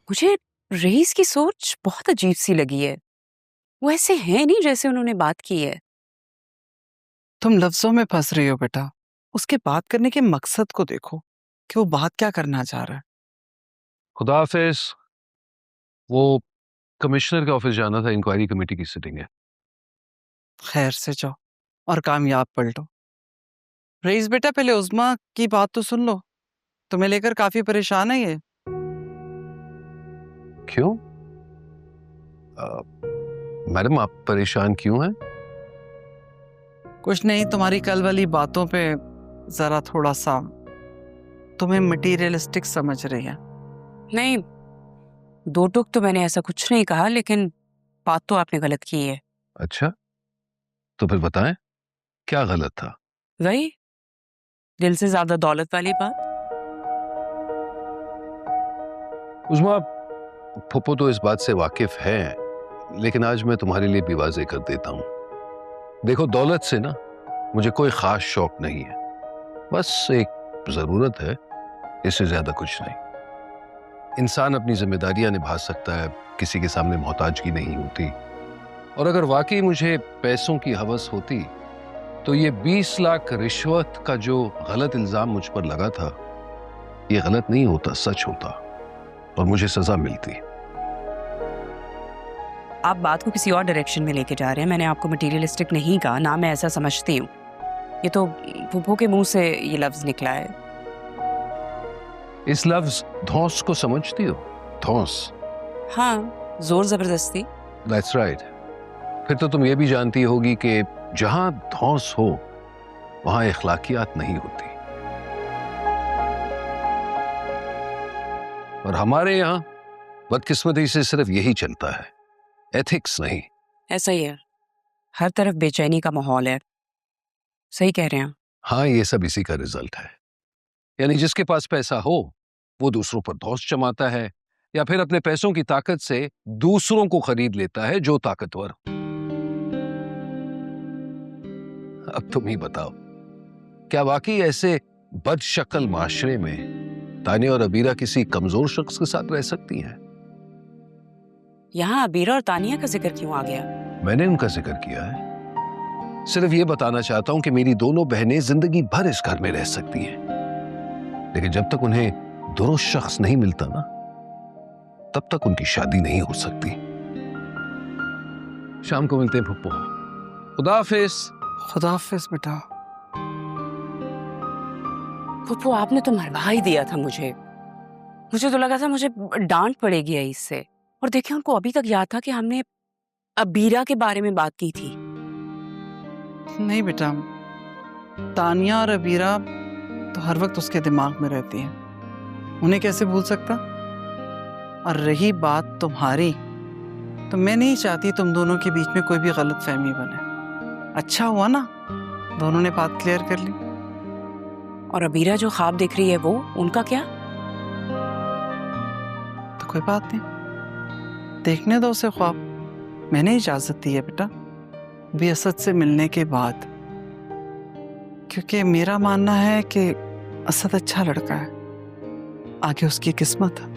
मुझे रईस की सोच बहुत अजीब सी लगी है। वो ऐसे हैं नहीं जैसे उन्होंने बात की है। तुम लफ्जों में फंस रही हो बेटा। उसके बात करने के मकसद को देखो कि वो बात क्या करना चाह रहा है। खुदा हाफिज। वो कमिश्नर के ऑफिस जाना था, इंक्वायरी कमेटी की सिटिंग है। खैर से जाओ और कामयाब पलटो। रईस बेटा, पहले उस्मा की बात तो सुन लो। तुम्हें लेकर काफी परेशान है ये। क्यों? मैडम, आप परेशान क्यों हैं? कुछ नहीं, तुम्हारी कल वाली बातों पे जरा थोड़ा सा तुम्हें मटीरियलिस्टिक समझ रही है। नहीं, दो टूक तो मैंने ऐसा कुछ नहीं कहा, लेकिन बात तो आपने गलत की है। अच्छा, तो फिर बताएं क्या गलत था? वही दिल से ज्यादा दौलत वाली बात। उस्मा, फुप्पो तो इस बात से वाकिफ है, लेकिन आज मैं तुम्हारे लिए भी वाज़ेह कर देता हूं। देखो, दौलत से ना मुझे कोई खास शौक नहीं है, बस एक जरूरत है, इससे ज्यादा कुछ नहीं। इंसान अपनी जिम्मेदारियां निभा सकता है, किसी के सामने मोहताजगी नहीं होती। और अगर वाकई मुझे पैसों की हवस होती तो ये 20 लाख रिश्वत का जो गलत इल्जाम मुझ पर लगा था, ये गलत नहीं होता, सच होता और मुझे सजा मिलती। आप बात को किसी और डायरेक्शन में लेके जा रहे हैं। मैंने आपको मटीरियलिस्टिक नहीं कहा, ना मैं ऐसा समझती हूँ। ये तो फूफो के मुंह से ये लफ्ज निकला है। इस लफ्ज धौंस को समझती हो? धौंस? हाँ, जोर जबरदस्ती। That's right. फिर तो तुम ये भी जानती होगी कि जहां धौंस हो वहां इखलाकियात नहीं होती। और हमारे यहां बदकिस्मती से सिर्फ यही चलता है, एथिक्स नहीं। ऐसा ही है, हर तरफ बेचैनी का माहौल है। सही कह रहे हैं। हाँ, ये सब इसी का रिजल्ट है। यानी जिसके पास पैसा हो वो दूसरों पर धौंस जमाता है, या फिर अपने पैसों की ताकत से दूसरों को खरीद लेता है जो ताकतवर हो। अब तुम ही बताओ, क्या वाकई ऐसे बदशक्ल माशरे में तानिया और अबीरा किसी कमजोर शख्स के साथ रह सकती हैं? यहाँ अबीरा और तानिया का जिक्र क्यों आ गया? मैंने उनका जिक्र किया है, सिर्फ ये बताना चाहता हूं कि मेरी दोनों बहनें जिंदगी भर इस घर में रह सकती हैं, लेकिन जब तक उन्हें दुरुस्त शख्स नहीं मिलता ना, तब तक उनकी शादी नहीं हो सकती। शाम को मिलते हैं फुप्पो। खुदा हाफिज। खुदा हाफिज बेटा। फूफो, आपने तो मरवा ही दिया था मुझे। मुझे तो लगा था मुझे डांट पड़ेगी इससे। और देखिए, उनको अभी तक याद था कि हमने अबीरा के बारे में बात की थी। नहीं बेटा, तानिया और अबीरा तो हर वक्त उसके दिमाग में रहती हैं, उन्हें कैसे भूल सकता। और रही बात तुम्हारी, तो मैं नहीं चाहती तुम दोनों के बीच में कोई भी गलत फहमी बने। अच्छा हुआ ना दोनों ने बात क्लियर कर ली। और अबीरा जो ख्वाब देख रही है, वो उनका क्या? तो कोई बात नहीं, देखने दो उसे ख्वाब। मैंने इजाजत दी है बेटा, भी असद से मिलने के बाद, क्योंकि मेरा मानना है कि असद अच्छा लड़का है, आगे उसकी किस्मत है।